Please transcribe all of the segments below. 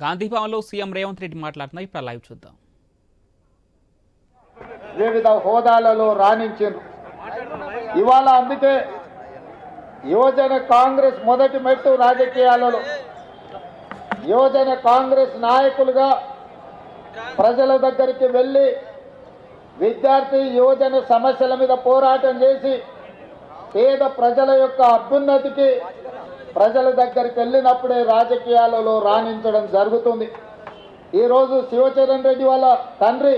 గాంధీభవన్లో CM Revanth Reddy మాట్లాడుతున్నారు. ఇప్పుడు live చూద్దాం. వివిధ హోదాలలో రాణించారు. ఇవాళ అందుకే యువజన కాంగ్రెస్ మొదటి మెట్టు రాజకీయాలలో యువజన కాంగ్రెస్ నాయకులుగా ప్రజల దగ్గరికి వెళ్ళి విద్యార్థి యువజన సమస్యల మీద పోరాటం చేసి పేద ప్రజల యొక్క అభ్యున్నతికి ప్రజల దగ్గరికి వెళ్ళినప్పుడే రాజకీయాలలో రాణించడం జరుగుతుంది. ఈరోజు శివచరణ్ రెడ్డి వాళ్ళ తండ్రి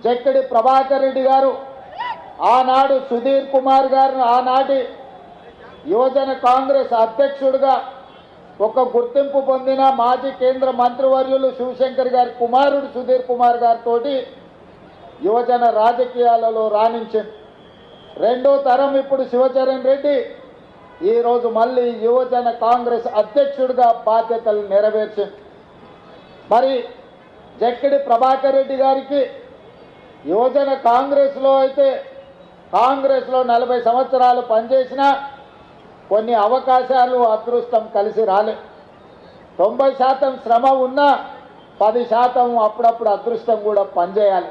జక్కడి ప్రభాకర్ రెడ్డి గారు, ఆనాడు సుధీర్ కుమార్ గారు ఆనాటి యువజన కాంగ్రెస్ అధ్యక్షుడిగా ఒక గుర్తింపు పొందిన మాజీ కేంద్ర మంత్రివర్యులు శివశంకర్ గారి కుమారుడు సుధీర్ కుమార్ గారితో యువజన రాజకీయాలలో రాణించింది. రెండో తరం ఇప్పుడు శివచరణ్ రెడ్డి ఈరోజు మళ్ళీ యువజన కాంగ్రెస్ అధ్యక్షుడిగా బాధ్యతలు నెరవేర్చింది. మరి జక్కడి ప్రభాకర్ రెడ్డి గారికి యువజన కాంగ్రెస్లో అయితే కాంగ్రెస్లో 40 సంవత్సరాలు పనిచేసినా కొన్ని అవకాశాలు అదృష్టం కలిసి రాలే. 90% శ్రమ ఉన్నా 10% అప్పుడప్పుడు అదృష్టం కూడా పనిచేయాలి.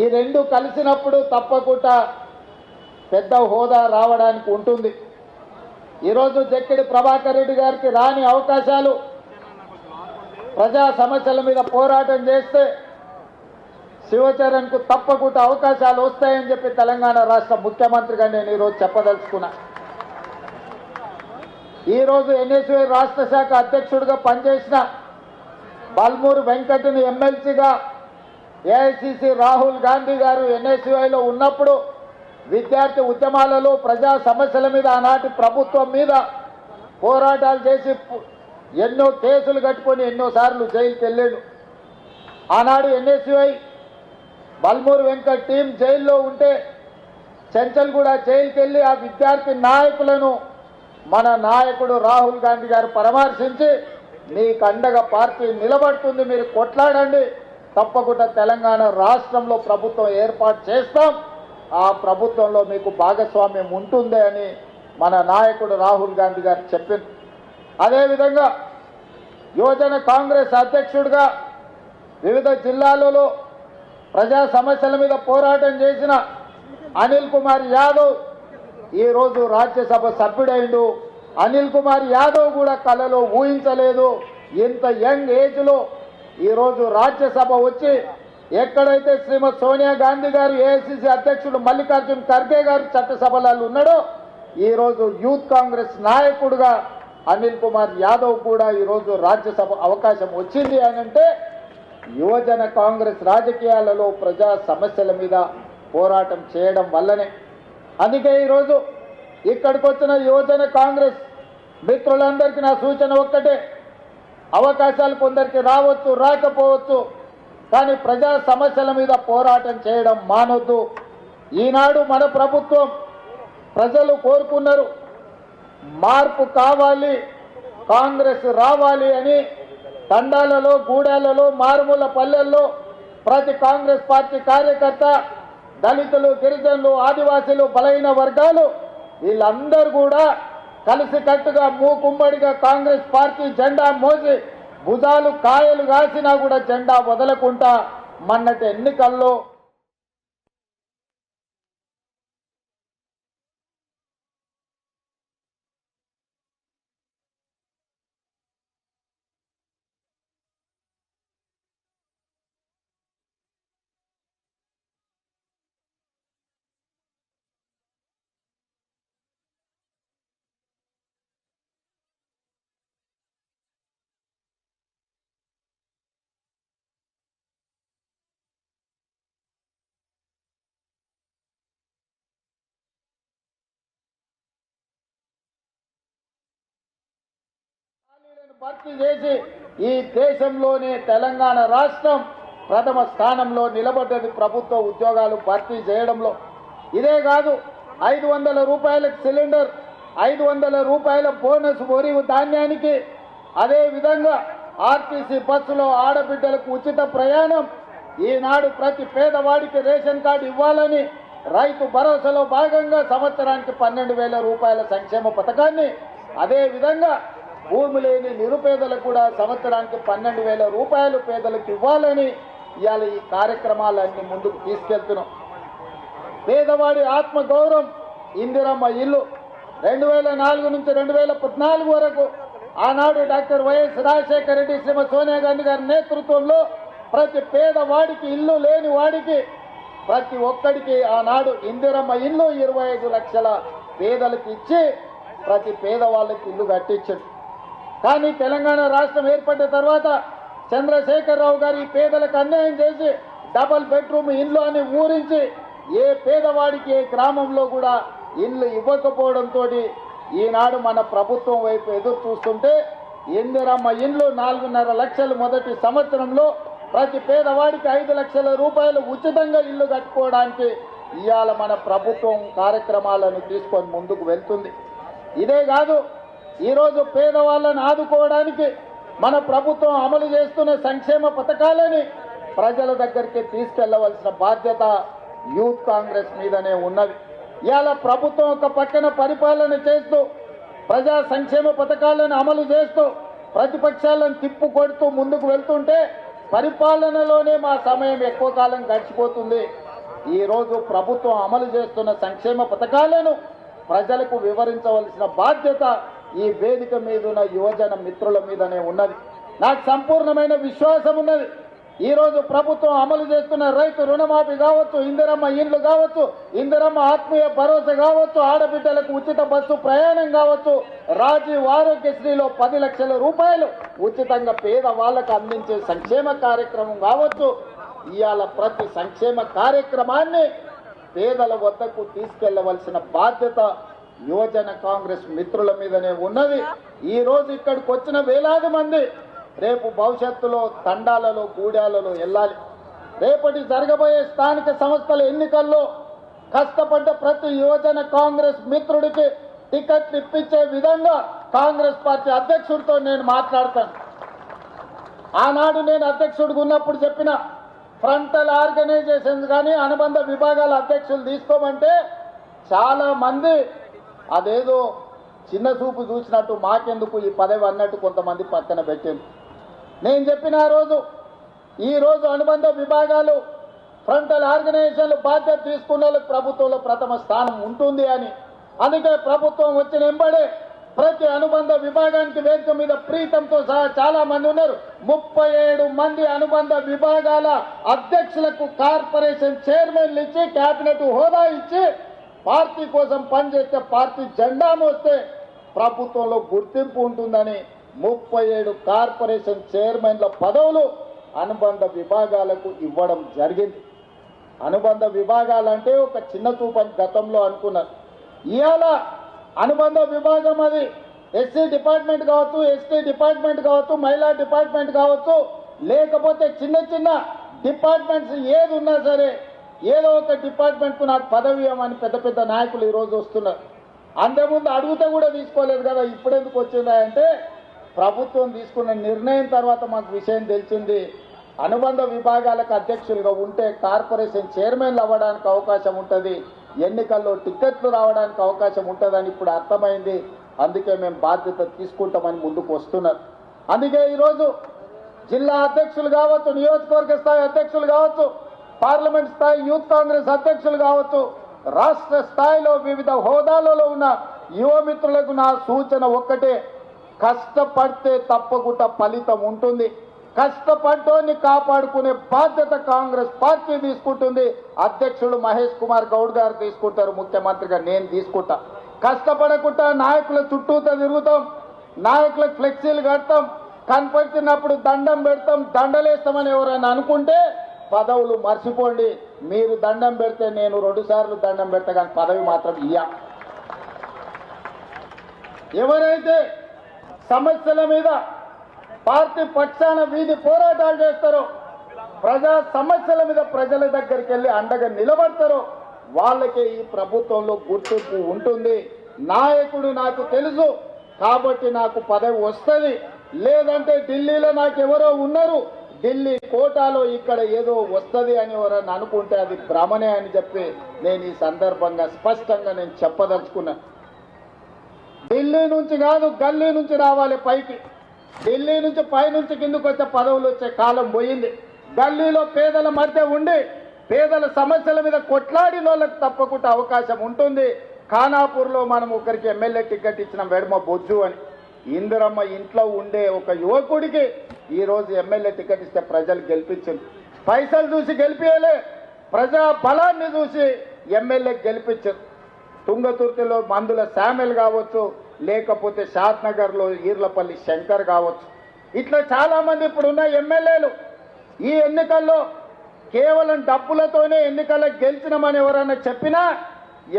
ఈ రెండు కలిసినప్పుడు తప్పకుండా పెద్ద హోదా రావడానికి ఉంటుంది. ఈరోజు జక్కడి ప్రభాకర్ రెడ్డి గారికి రాని అవకాశాలు ప్రజా సమస్యల మీద పోరాటం చేస్తే శివచరణ్కు తప్పకుండా అవకాశాలు వస్తాయని చెప్పి తెలంగాణ రాష్ట్ర ముఖ్యమంత్రిగా నేను ఈరోజు చెప్పదలుచుకున్నా. ఈరోజు ఎన్ఎస్యూ రాష్ట్ర శాఖ అధ్యక్షుడిగా పనిచేసిన బల్మూరు వెంకట్ని ఎమ్మెల్సీగా ఏఐసిసి రాహుల్ గాంధీ గారు ఎన్ఎస్యూఐలో ఉన్నప్పుడు విద్యార్థి ఉద్యమాలలో ప్రజా సమస్యల మీద ఆనాటి ప్రభుత్వం మీద పోరాటాలు చేసి ఎన్నో కేసులు కట్టుకొని ఎన్నోసార్లు జైలుకి వెళ్ళాడు. ఆనాడు ఎన్ఎస్యూఐ బల్మూరు వెంకట్ టీం జైల్లో ఉంటే చెంచల్ కూడా జైలుకి వెళ్ళి ఆ విద్యార్థి నాయకులను మన నాయకుడు రాహుల్ గాంధీ గారు పరామర్శించి మీకు అండగా పార్టీ నిలబడుతుంది, మీరు కొట్లాడండి, తప్పకుండా తెలంగాణ రాష్ట్రంలో ప్రభుత్వం ఏర్పాటు చేస్తాం, ఆ ప్రభుత్వంలో మీకు భాగస్వామ్యం ఉంటుంది అని మన నాయకుడు రాహుల్ గాంధీ గారు చెప్పింది. అదేవిధంగా యువజన కాంగ్రెస్ అధ్యక్షుడిగా వివిధ జిల్లాలలో ప్రజా సమస్యల మీద పోరాటం చేసిన అనిల్ కుమార్ యాదవ్ ఈరోజు రాజ్యసభ సభ్యుడైండు. అనిల్ కుమార్ యాదవ్ కూడా కలలో ఊహించలేదు ఇంత యంగ్ ఏజ్లో ఈరోజు రాజ్యసభ వచ్చి ఎక్కడైతే శ్రీమతి సోనియా గాంధీ గారు, ఏఐసిసి అధ్యక్షుడు మల్లికార్జున్ ఖర్గే గారు చట్టసభలలో ఉన్నాడో ఈరోజు యూత్ కాంగ్రెస్ నాయకుడుగా అనిల్ కుమార్ యాదవ్ కూడా ఈరోజు రాజ్యసభ అవకాశం వచ్చింది అని అంటే యువజన కాంగ్రెస్ రాజకీయాలలో ప్రజా సమస్యల మీద పోరాటం చేయడం వల్లనే. అందుకే ఈరోజు ఇక్కడికి వచ్చిన యువజన కాంగ్రెస్ మిత్రులందరికీ నా సూచన ఒక్కటే, అవకాశాలు కొందరికి రావచ్చు, రాకపోవచ్చు, కానీ ప్రజా సమస్యల మీద పోరాటం చేయడం మానొద్దు. ఈనాడు మన ప్రభుత్వం ప్రజలు కోరుకున్నారు, మార్పు కావాలి, కాంగ్రెస్ రావాలి అని తండాలలో, గూడాలలో, మారుమూల పల్లెల్లో ప్రతి కాంగ్రెస్ పార్టీ కార్యకర్త, దళితులు, గిరిజనులు, ఆదివాసీలు, బలహీన వర్గాలు వీళ్ళందరూ కూడా కలిసికట్టుగా మూకుమ్మడిగా కాంగ్రెస్ పార్టీ జెండా మోసి భుజాలు కాయలు కాసినా కూడా జెండా వదలకుండా మొన్నటి ఎన్నికల్లో భర్తీ చేసి ఈ దేశంలోనే తెలంగాణ రాష్ట్రం ప్రథమ స్థానంలో నిలబడ్డది ప్రభుత్వ ఉద్యోగాలు భర్తీ చేయడంలో. ఇదే కాదు, 500 రూపాయలకు సిలిండర్, 500 రూపాయల బోనస్ వరి ధాన్యానికి, అదేవిధంగా ఆర్టీసీ బస్సులో ఆడబిడ్డలకు ఉచిత ప్రయాణం, ఈనాడు ప్రతి పేదవాడికి రేషన్ కార్డు ఇవ్వాలని రైతు భరోసాలో భాగంగా సంవత్సరానికి 12,000 రూపాయల సంక్షేమ పథకాన్ని, అదేవిధంగా భూమి లేని నిరుపేదలకు కూడా సంవత్సరానికి 12,000 రూపాయలు పేదలకు ఇవ్వాలని ఇవాళ ఈ కార్యక్రమాలన్నీ ముందుకు తీసుకెళ్తున్నాం. పేదవాడి ఆత్మగౌరవం ఇందిరమ్మ ఇల్లు 2004 నుంచి 2014 వరకు ఆనాడు డాక్టర్ వైఎస్ రాజశేఖర రెడ్డి, శ్రీమతి సోనియా గాంధీ గారి నేతృత్వంలో ప్రతి పేదవాడికి, ఇల్లు లేని వాడికి ప్రతి ఒక్కడికి ఆనాడు ఇందిరమ్మ ఇల్లు 25 లక్షల పేదలకు ఇచ్చి ప్రతి పేదవాళ్ళకి ఇల్లు కట్టించాడు. కానీ తెలంగాణ రాష్ట్రం ఏర్పడిన తర్వాత చంద్రశేఖరరావు గారు ఈ పేదలకు అన్యాయం చేసి డబల్ బెడ్రూమ్ ఇల్లు అని ఊరించి ఏ పేదవాడికి ఏ గ్రామంలో కూడా ఇల్లు ఇవ్వకపోవడంతో ఈనాడు మన ప్రభుత్వం వైపు ఎదురు చూస్తుంటే ఇందిరమ్మ ఇల్లు 4.5 లక్షలు మొదటి సంవత్సరంలో ప్రతి పేదవాడికి 5 లక్షల రూపాయలు ఉచితంగా ఇల్లు కట్టుకోవడానికి ఇవాళ మన ప్రభుత్వం కార్యక్రమాలను తీసుకొని ముందుకు వెళ్తుంది. ఇదే కాదు, ఈరోజు పేదవాళ్ళని ఆదుకోవడానికి మన ప్రభుత్వం అమలు చేస్తున్న సంక్షేమ పథకాలని ప్రజల దగ్గరికి తీసుకెళ్లవలసిన బాధ్యత యూత్ కాంగ్రెస్ మీదనే ఉన్నది. ఇవాళ ప్రభుత్వం ఒక పక్కన పరిపాలన చేస్తూ ప్రజా సంక్షేమ పథకాలను అమలు చేస్తూ ప్రతిపక్షాలను తిప్పు కొడుతూ ముందుకు వెళ్తుంటే పరిపాలనలోనే మా సమయం ఎక్కువ కాలం గడిచిపోతుంది. ఈరోజు ప్రభుత్వం అమలు చేస్తున్న సంక్షేమ పథకాలను ప్రజలకు వివరించవలసిన బాధ్యత ఈ వేదిక మీద ఉన్న యువజన మిత్రుల మీదనే ఉన్నది. నాకు సంపూర్ణమైన విశ్వాసం ఉన్నది. ఈరోజు ప్రభుత్వం అమలు చేస్తున్న రైతు రుణమాఫీ కావచ్చు, ఇందిరమ్మ ఇండ్లు కావచ్చు, ఇందిరమ్మ ఆత్మీయ భరోసా కావచ్చు, ఆడబిడ్డలకు ఉచిత బస్సు ప్రయాణం కావచ్చు, రాజీవ్ ఆరోగ్యశ్రీలో 10 లక్షల రూపాయలు ఉచితంగా పేద వాళ్లకు అందించే సంక్షేమ కార్యక్రమం కావచ్చు. ఇవాళ ప్రతి సంక్షేమ కార్యక్రమాన్ని పేదల వద్దకు తీసుకెళ్లవలసిన బాధ్యత యువజన కాంగ్రెస్ మిత్రుల మీదనే ఉన్నది. ఈ రోజు ఇక్కడికి వచ్చిన వేలాది మంది రేపు భవిష్యత్తులో తండాలలో, గూడాలలో వెళ్ళాలి. రేపటి జరగబోయే స్థానిక సంస్థల ఎన్నికల్లో కష్టపడ్డ ప్రతి యువజన కాంగ్రెస్ మిత్రుడికి టికెట్లు ఇప్పించే విధంగా కాంగ్రెస్ పార్టీ అధ్యక్షుడితో నేను మాట్లాడతాను. ఆనాడు నేను అధ్యక్షుడిగా ఉన్నప్పుడు చెప్పిన ఫ్రంటల్ ఆర్గనైజేషన్స్ కానీ అనుబంధ విభాగాల అధ్యక్షులు తీసుకోమంటే చాలా మంది అదేదో చిన్న చూపు చూసినట్టు మాకెందుకు ఈ పదవి అన్నట్టు కొంతమంది పక్కన పెట్టింది. నేను చెప్పిన ఈ రోజు అనుబంధ విభాగాలు ఫ్రంటల్ ఆర్గనైజేషన్లు బాధ్యత తీసుకున్న వాళ్ళకి ప్రభుత్వంలో ప్రథమ స్థానం ఉంటుంది అని. అందుకే ప్రభుత్వం వచ్చిన వెంబడే ప్రతి అనుబంధ విభాగానికి వేదిక మీద ప్రీతంతో సహా చాలా మంది ఉన్నారు. 37 మంది అనుబంధ విభాగాల అధ్యక్షులకు కార్పొరేషన్ చైర్మన్లు ఇచ్చి కేబినెట్ హోదా ఇచ్చి పార్టీ కోసం పనిచేస్తే పార్టీ జెండా మోస్తే ప్రభుత్వంలో గుర్తింపు ఉంటుందని 37 కార్పొరేషన్ చైర్మన్ల పదవులు అనుబంధ విభాగాలకు ఇవ్వడం జరిగింది. అనుబంధ విభాగాలంటే ఒక చిన్న చూపని గతంలో అనుకున్నారు. ఇవాళ అనుబంధ విభాగం అది ఎస్సీ డిపార్ట్మెంట్ కావచ్చు, ఎస్టీ డిపార్ట్మెంట్ కావచ్చు, మహిళా డిపార్ట్మెంట్ కావచ్చు, లేకపోతే చిన్న చిన్న డిపార్ట్మెంట్స్ ఏది ఉన్నా సరే ఏదో ఒక డిపార్ట్మెంట్కు నాకు పదవి ఇవ్వమని పెద్ద పెద్ద నాయకులు ఈరోజు వస్తున్నారు. అంతకుముందు అడుగుతా కూడా తీసుకోలేదు కదా, ఇప్పుడెందుకు వచ్చిందా అంటే ప్రభుత్వం తీసుకున్న నిర్ణయం తర్వాత మాకు విషయం తెలిసింది. అనుబంధ విభాగాలకు అధ్యక్షులుగా ఉంటే కార్పొరేషన్ చైర్మన్లు అవ్వడానికి అవకాశం ఉంటుంది, ఎన్నికల్లో టికెట్లు రావడానికి అవకాశం ఉంటుందని ఇప్పుడు అర్థమైంది. అందుకే మేము బాధ్యత తీసుకుంటామని ముందుకు వస్తున్నారు. అందుకే ఈరోజు జిల్లా అధ్యక్షులు కావచ్చు, నియోజకవర్గ స్థాయి అధ్యక్షులు కావచ్చు, పార్లమెంట్ స్థాయి యూత్ కాంగ్రెస్ అధ్యక్షులు కావచ్చు, రాష్ట్ర స్థాయిలో వివిధ హోదాలలో ఉన్న యువ మిత్రులకు నా సూచన ఒక్కటే, కష్టపడితే తప్పకుండా ఫలితం ఉంటుంది. కష్టపడ్డోని కాపాడుకునే బాధ్యత కాంగ్రెస్ పార్టీ తీసుకుంటుంది. అధ్యక్షుడు మహేష్ కుమార్ గౌడ్ గారు తీసుకుంటారు, ముఖ్యమంత్రిగా నేను తీసుకుంటా. కష్టపడకుండా నాయకుల చుట్టూతో తిరుగుతాం, నాయకులకు ఫ్లెక్సీలు కడతాం, కనపడినప్పుడు దండం పెడతాం, దండలేస్తామని ఎవరైనా అనుకుంటే పదవులు మర్చిపోండి. మీరు దండం పెడితే నేను 2 సార్లు దండం పెడతా, కానీ పదవి మాత్రం ఇయ్యా. ఎవరైతే సమస్యల మీద పార్టీ పక్షాన వీధి పోరాటాలు చేస్తారో, ప్రజా సమస్యల మీద ప్రజల దగ్గరికి వెళ్ళి అండగా నిలబడతారో వాళ్ళకే ఈ ప్రభుత్వంలో గుర్తింపు ఉంటుంది. నాయకుడు నాకు తెలుసు కాబట్టి నాకు పదవి వస్తుంది, లేదంటే ఢిల్లీలో నాకు ఎవరో ఉన్నారు, ఢిల్లీ కోటాలో ఇక్కడ ఏదో వస్తుంది అని ఎవరన్నా అనుకుంటే అది భ్రమనే అని చెప్పి నేను ఈ సందర్భంగా స్పష్టంగా నేను చెప్పదలుచుకున్నా. ఢిల్లీ ఢిల్లీ నుంచి కాదు గల్లీ నుంచి రావాలి పైకి. ఢిల్లీ నుంచి పైనుంచి కిందకు వచ్చే పదవులు వచ్చే కాలం పోయింది. గల్లీలో పేదల మధ్య ఉండి పేదల సమస్యల మీద కొట్లాడిన వాళ్ళకి తప్పకుండా అవకాశం ఉంటుంది. ఖానాపూర్లో మనం ఒకరికి ఎమ్మెల్యే టికెట్ ఇచ్చిన వెడమ బొజ్జు అని ఇందిరమ్మ ఇంట్లో ఉండే ఒక యువకుడికి ఈరోజు ఎమ్మెల్యే టికెట్ ఇస్తే ప్రజలు గెలిపించింది. పైసలు చూసి గెలిపియలే, ప్రజా బలాన్ని చూసి ఎమ్మెల్యే గెలిపించారు. తుంగతుర్తిలో మందుల శామ్యుల్ కావచ్చు, లేకపోతే షాద్నగర్లో ఈర్లపల్లి శంకర్ కావచ్చు. ఇట్లా చాలామంది ఇప్పుడున్న ఎమ్మెల్యేలు ఈ ఎన్నికల్లో కేవలం డబ్బులతోనే ఎన్నికల్లో గెలిచినామని ఎవరన్నా చెప్పినా,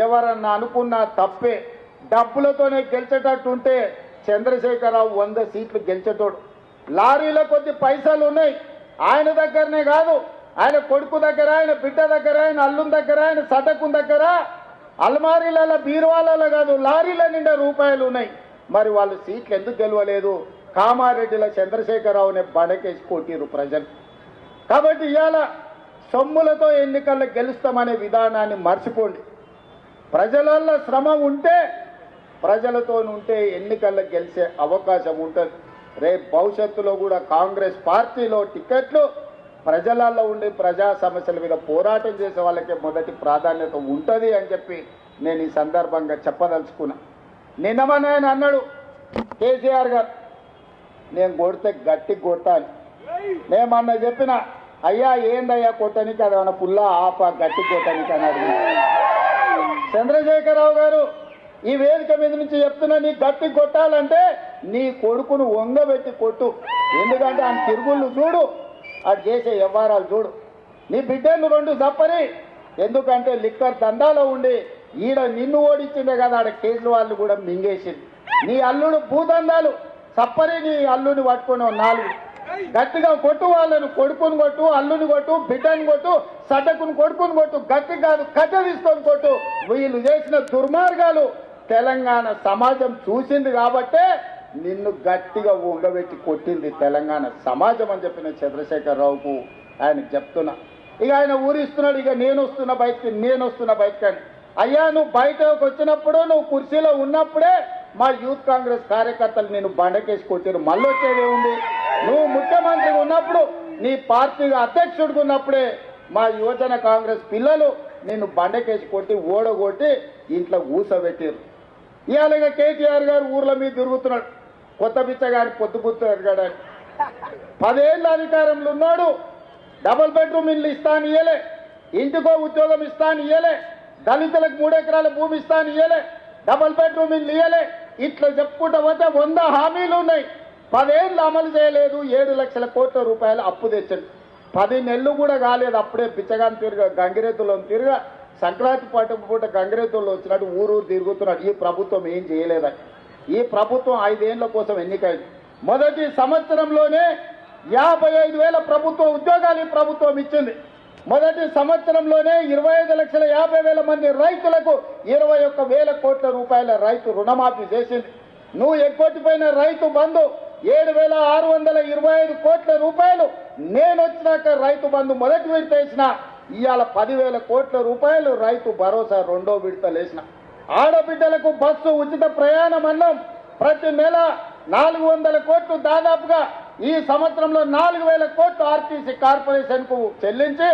ఎవరన్నా అనుకున్నా తప్పే. డబ్బులతోనే గెలిచేటట్టుంటే చంద్రశేఖరరావు 100 సీట్లు గెలిచేటోడు. లారీలో కొద్ది పైసలు ఉన్నాయి ఆయన దగ్గరనే కాదు, ఆయన కొడుకు దగ్గర, ఆయన బిడ్డ దగ్గర, ఆయన అల్లుని దగ్గర, ఆయన సటకు దగ్గర, అల్మారీలలో బీరువాలలో కాదు లారీల నిండా రూపాయలు ఉన్నాయి. మరి వాళ్ళు సీట్లు ఎందుకు గెలవలేదు? కామారెడ్డిలో చంద్రశేఖరరావునే బడకేసి కొట్టిరు ప్రజలు. కాబట్టి ఇవాళ సొమ్ములతో ఎన్నికల్లో గెలుస్తామనే విధానాన్ని మర్చిపోండి. ప్రజలలో శ్రమ ఉంటే, ప్రజలతో ఉంటే ఎన్నికల్లో గెలిచే అవకాశం ఉంటుంది. రేపు భవిష్యత్తులో కూడా కాంగ్రెస్ పార్టీలో టికెట్లు ప్రజలలో ఉండి ప్రజా సమస్యల మీద పోరాటం చేసే వాళ్ళకే మొదటి ప్రాధాన్యత ఉంటుంది అని చెప్పి నేను ఈ సందర్భంగా చెప్పదలుచుకున్నా. నిన్నమని ఆయన అన్నాడు కేసీఆర్ గారు, నేను కొడితే గట్టి కొట్టాలి. నేమన్నా చెప్పిన, అయ్యా ఏందయ్యా కొట్టనికి, అది ఏమన్నా పుల్లా ఆప గట్టి కొట్టనికి అన్నాడు. చంద్రశేఖరరావు గారు ఈ వేదిక మీద నుంచి చెప్తున్నా, నీ గట్టి కొట్టాలంటే నీ కొడుకును వంగబెట్టి కొట్టు. ఎందుకంటే ఆయన తిరుగుళ్ళు చూడు, అది చేసే వ్యవహారాలు చూడు. నీ బిడ్డను 2 తప్పని, ఎందుకంటే లిక్కర్ దందాలో ఉండి ఈడ నిన్ను ఓడించిందే కదా, ఆడ కేజ్రీవాల్ కూడా మింగేసింది. నీ అల్లుడు భూదందాలు సప్పరి, నీ అల్లుని పట్టుకుని 4 గట్టిగా కొట్టు. వాళ్ళను కొడుకుని కొట్టు, అల్లుని కొట్టు, బిడ్డని కొట్టు, సడ్డకుని కొడుకుని కొట్టు, గట్టి కాదు కట్టె తీసుకొని కొట్టు. వీళ్ళు చేసిన దుర్మార్గాలు తెలంగాణ సమాజం చూసింది కాబట్టే నిన్ను గట్టిగా ఊగబెట్టి కొట్టింది తెలంగాణ సమాజం అని చెప్పిన చంద్రశేఖరరావుకు ఆయన చెప్తున్నా. ఇక ఆయన ఊరిస్తున్నాడు, ఇక నేను వస్తున్నా బయటకి అని. అయ్యా నువ్వు బయటకు వచ్చినప్పుడు, నువ్వు కుర్చీలో ఉన్నప్పుడే మా యూత్ కాంగ్రెస్ కార్యకర్తలు నేను బండకేసి కొట్టారు. మళ్ళీ వచ్చేదే ఉంది. నువ్వు ముఖ్యమంత్రిగా ఉన్నప్పుడు, నీ పార్టీగా అధ్యక్షుడిగా ఉన్నప్పుడే మా యువజన కాంగ్రెస్ పిల్లలు నిన్ను బండకేసి కొట్టి ఓడగొట్టి ఇంట్లో ఊసబెట్టారు. ఇవాళ కేటీఆర్ గారు ఊర్ల మీద తిరుగుతున్నాడు, కొత్త బిచ్చగాడి పొద్దుపుత్తాడు. 10 ఏళ్ళ అధికారంలో ఉన్నాడు. డబుల్ బెడ్రూమ్ ఇల్లు ఇస్తాను ఇయ్యలే, ఇంటికో ఉద్యోగం ఇస్తాను ఇయ్యలే, దళితులకు 3 ఎకరాల భూమి ఇస్తాను ఇయ్యలే, డబుల్ బెడ్రూమ్ ఇల్లు ఇయ్యలే. ఇట్లా చెప్పుకుంటా పోతే 100 హామీలు ఉన్నాయి. 10 ఏళ్ళు అమలు చేయలేదు. 7 లక్షల కోట్ల రూపాయలు అప్పు తెచ్చాడు. 10 నెలలు కూడా కాలేదు, అప్పుడే బిచ్చగాని తిరుగా గంగిరెద్దులో తిరుగా సంక్రాంతి పూట గంగిరెద్దుల్లో వచ్చినట్టు ఊరు తిరుగుతున్నాడు. ఈ ప్రభుత్వం ఏం చేయలేదని. ఈ ప్రభుత్వం 5 ఏళ్ల కోసం ఎన్నికైంది. మొదటి సంవత్సరంలోనే 55,000 ప్రభుత్వ ఉద్యోగాలు ఈ ప్రభుత్వం ఇచ్చింది. మొదటి సంవత్సరంలోనే 25,50,000 మంది రైతులకు 21,000 కోట్ల రూపాయల రైతు రుణమాఫీ చేసింది. నువ్వు ఎగ్గొట్టిపోయిన రైతు బంధు 7,625 కోట్ల రూపాయలు నేను వచ్చినాక రైతు బంధు మొదటి విడత వేసిన. ఇవాళ 10,000 కోట్ల రూపాయలు రైతు భరోసా 2వ విడతలు వేసిన. ఆడబిడ్డలకు బస్సు ఉచిత ప్రయాణం అన్నం ప్రతి నెల 400 కోట్లు, దాదాపుగా ఈ సంవత్సరంలో 4,000 కోట్లు ఆర్టీసీ కార్పొరేషన్ కు చెల్లించి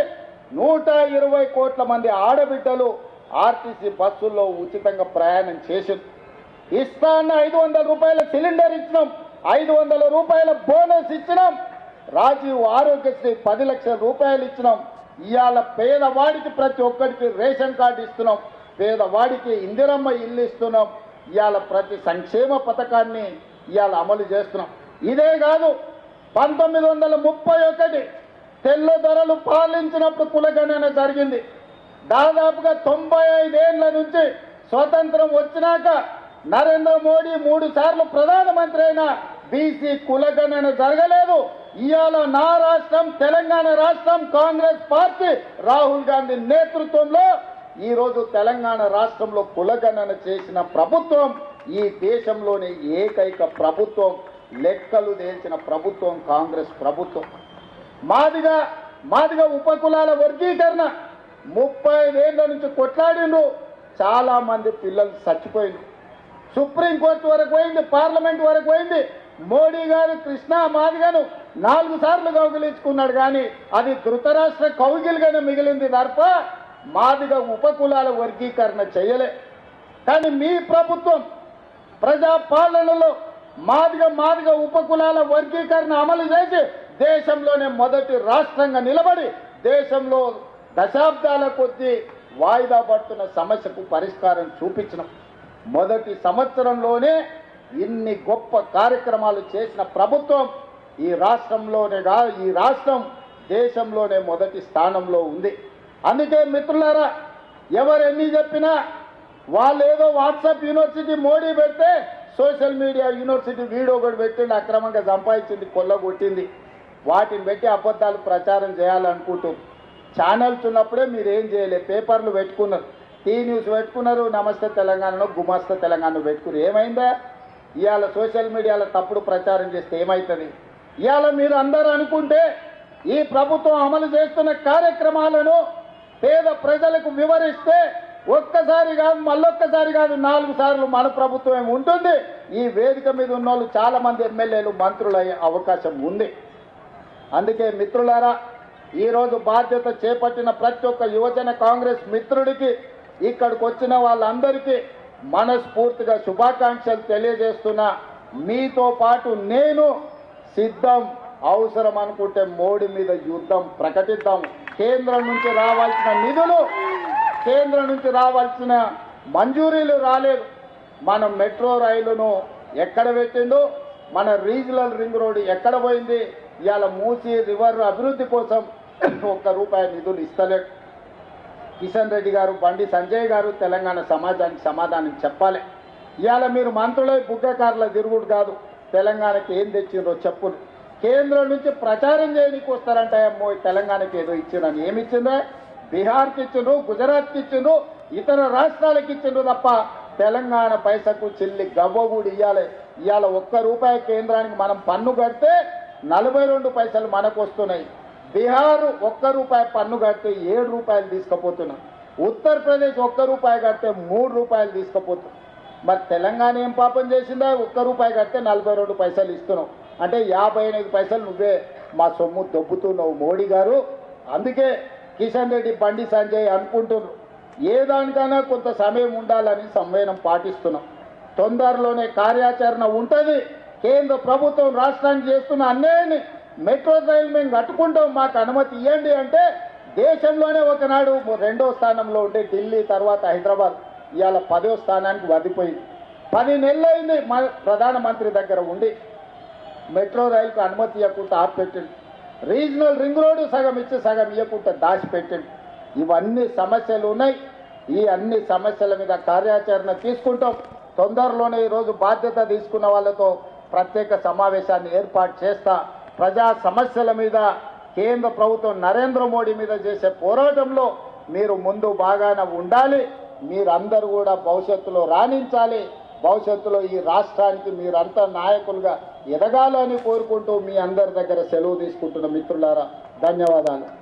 120 కోట్ల మంది ఆడబిడ్డలు ఆర్టీసీ బస్సుల్లో ఉచితంగా ప్రయాణం చేసింది. ఇస్తా అన్న 500 రూపాయల సిలిండర్ ఇచ్చినాం, 500 రూపాయల బోనస్ ఇచ్చినాం. రాజీవ్ ఆరోగ్యశ్రీ 10 లక్షల రూపాయలు ఇచ్చినాం. ఇవాళ పేదవాడికి ప్రతి ఒక్కరికి రేషన్ కార్డు ఇస్తున్నాం, పేదవాడికి ఇందిరమ్మ ఇల్లు ఇస్తున్నాం. ఇవాళ ప్రతి సంక్షేమ పథకాన్ని ఇవాళ అమలు చేస్తున్నాం. ఇదే కాదు, 1931 తెల్ల దొరలు పాలించినప్పుడు కులగణన జరిగింది. దాదాపుగా 95 ఏళ్ల నుంచి స్వతంత్రం వచ్చినాక నరేంద్ర మోడీ 3 సార్లు ప్రధానమంత్రి అయినా బీసీ కులగణన జరగలేదు. ఇవాళ నా రాష్ట్రం తెలంగాణ రాష్ట్రం, కాంగ్రెస్ పార్టీ రాహుల్ గాంధీ నేతృత్వంలో ఈరోజు తెలంగాణ రాష్ట్రంలో కులగణన చేసిన ప్రభుత్వం ఈ దేశంలోని ఏకైక ప్రభుత్వం. లెక్కలు తేల్చిన ప్రభుత్వం కాంగ్రెస్ ప్రభుత్వం. మాదిగా ఉపకులాల వర్గీకరణ 35 ఏళ్ల నుంచి కొట్లాడిండ్రు. చాలా మంది పిల్లలు చచ్చిపోయిండ్రు. సుప్రీంకోర్టు వరకు పోయింది, పార్లమెంట్ వరకు పోయింది. మోడీ గారు కృష్ణా మాదిగను 4 సార్లు కౌగిలించుకున్నాడు, కానీ అది ధృతరాష్ట్ర కౌగిలిగానే మిగిలింది తప్ప మాదిగ ఉపకులాల వర్గీకరణ చేయలే. కానీ మీ ప్రభుత్వం ప్రజాపాలనలో మాదిగ ఉపకులాల వర్గీకరణ అమలు చేసి దేశంలోనే మొదటి రాష్ట్రంగా నిలబడి దేశంలో దశాబ్దాల కొద్దీ వాయిదా పడుతున్న సమస్యకు పరిష్కారం చూపించిన మొదటి సంవత్సరంలోనే ఇన్ని గొప్ప కార్యక్రమాలు చేసిన ప్రభుత్వం ఈ రాష్ట్రం దేశంలోనే మొదటి స్థానంలో ఉంది. అందుకే మిత్రులారా, ఎవరు ఎన్ని చెప్పినా వాళ్ళు ఏదో వాట్సాప్ యూనివర్సిటీ మోడీ పెడితే సోషల్ మీడియా యూనివర్సిటీ వీడియో కూడా పెట్టింది, అక్రమంగా సంపాదించింది, కొల్లగొట్టింది. వాటిని పెట్టి అబద్ధాలు ప్రచారం చేయాలనుకుంటూ ఛానల్స్ ఉన్నప్పుడే మీరు ఏం చేయలేదు, పేపర్లు పెట్టుకున్నారు, టీ న్యూస్ పెట్టుకున్నారు, నమస్తే తెలంగాణలో గుమాస్తా తెలంగాణ పెట్టుకున్నారు. ఏమైందా? ఇవాళ సోషల్ మీడియాలో తప్పుడు ప్రచారం చేస్తే ఏమవుతుంది? ఇవాళ మీరు అందరూ అనుకుంటే ఈ ప్రభుత్వం అమలు చేస్తున్న కార్యక్రమాలను పేద ప్రజలకు వివరిస్తే ఒక్కసారి కాదు, మళ్ళొక్కసారి కాదు, 4 సార్లు మన ప్రభుత్వం ఉంటుంది. ఈ వేదిక మీద ఉన్న వాళ్ళు చాలా మంది ఎమ్మెల్యేలు, మంత్రులు అయ్యే అవకాశం ఉంది. అందుకే మిత్రులారా, ఈరోజు బాధ్యత చేపట్టిన ప్రతి ఒక్క యువజన కాంగ్రెస్ మిత్రుడికి, ఇక్కడికి వచ్చిన వాళ్ళందరికీ మనస్ఫూర్తిగా శుభాకాంక్షలు తెలియజేస్తున్నా. మీతో పాటు నేను సిద్ధం. అవసరం అనుకుంటే మోడీ మీద యుద్ధం ప్రకటిద్దాం. కేంద్రం నుంచి రావాల్సిన నిధులు, కేంద్రం నుంచి రావాల్సిన మంజూరీలు రాలేదు. మన మెట్రో రైలును ఎక్కడ పెట్టిండు, మన రీజనల్ రింగ్ రోడ్డు ఎక్కడ పోయింది? ఇవాళ మూసీ రివర్ అభివృద్ధి కోసం ₹1 నిధులు ఇస్తలేడు. కిషన్ రెడ్డి గారు, బండి సంజయ్ గారు తెలంగాణ సమాజానికి సమాధానం చెప్పాలి. ఇవాళ మీరు మంత్రులై బుగ్గకారుల తిరుగుడు కాదు, తెలంగాణకి ఏం తెచ్చిండ్రో చెప్పులు. కేంద్రం నుంచి ప్రచారం చేయడానికి వస్తారంటే అమ్మో తెలంగాణకి ఏదో ఇచ్చిండ్రని. ఏమి ఇచ్చిండ్రా? బీహార్కి ఇచ్చిండ్రు, గుజరాత్కి ఇచ్చిండ్రు, ఇతర రాష్ట్రాలకు ఇచ్చిండ్రు తప్ప తెలంగాణ పైసకు చిల్లి గవ్వ కూడా ఇవ్వాలి. ఇవాళ ₹1 కేంద్రానికి మనం పన్ను కడితే 42 పైసలు మనకు వస్తున్నాయి. బీహార్ ₹1 పన్ను కడితే ₹7 తీసుకుపోతున్నాం. ఉత్తరప్రదేశ్ ₹1 కడితే ₹3 తీసుకుపోతున్నాం. మరి తెలంగాణ ఏం పాపం చేసిందా? ₹1 కడితే 42 పైసలు ఇస్తున్నాం. అంటే 55 పైసలు నువ్వే మా సొమ్ము దొబ్బుతున్నావు మోడీ గారు. అందుకే కిషన్ రెడ్డి, బండి సంజయ్ అనుకుంటున్నారు ఏ దానికైనా కొంత సమయం ఉండాలని సంవేదనం పాటిస్తున్నాం. తొందరలోనే కార్యాచరణ ఉంటుంది. కేంద్ర ప్రభుత్వం రాష్ట్రానికి చేస్తున్న అన్యాయాన్ని, మెట్రో రైలు మేము కట్టుకుంటాం, మాకు అనుమతి ఇవ్వండి అంటే దేశంలోనే ఒకనాడు 2వ స్థానంలో ఉంటే ఢిల్లీ, తర్వాత హైదరాబాద్, ఇవాళ 10వ స్థానానికి వదిలిపోయింది. 10 నెలలు అయింది ప్రధానమంత్రి దగ్గర ఉండి మెట్రో రైలుకు అనుమతి ఇవ్వకుండా ఆపిపెట్టింది. రీజనల్ రింగ్ రోడ్డు సగం ఇచ్చి సగం ఇవ్వకుండా దాచిపెట్టింది. ఇవన్నీ సమస్యలు ఉన్నాయి. ఈ అన్ని సమస్యల మీద కార్యాచరణ తీసుకుంటాం. తొందరలోనే ఈరోజు బాధ్యత తీసుకున్న వాళ్ళతో ప్రత్యేక సమావేశాన్ని ఏర్పాటు చేస్తా. ప్రజా సమస్యల మీద కేంద్ర ప్రభుత్వం నరేంద్ర మోడీ మీద చేసే పోరాటంలో మీరు ముందు బాగానే ఉండాలి. మీరందరూ కూడా భవిష్యత్తులో రాణించాలి. భవిష్యత్తులో ఈ రాష్ట్రానికి మీరంతా నాయకులుగా ఎదగాలని కోరుకుంటూ మీ అందరి దగ్గర సెలవు తీసుకుంటున్న మిత్రులారా, ధన్యవాదాలు.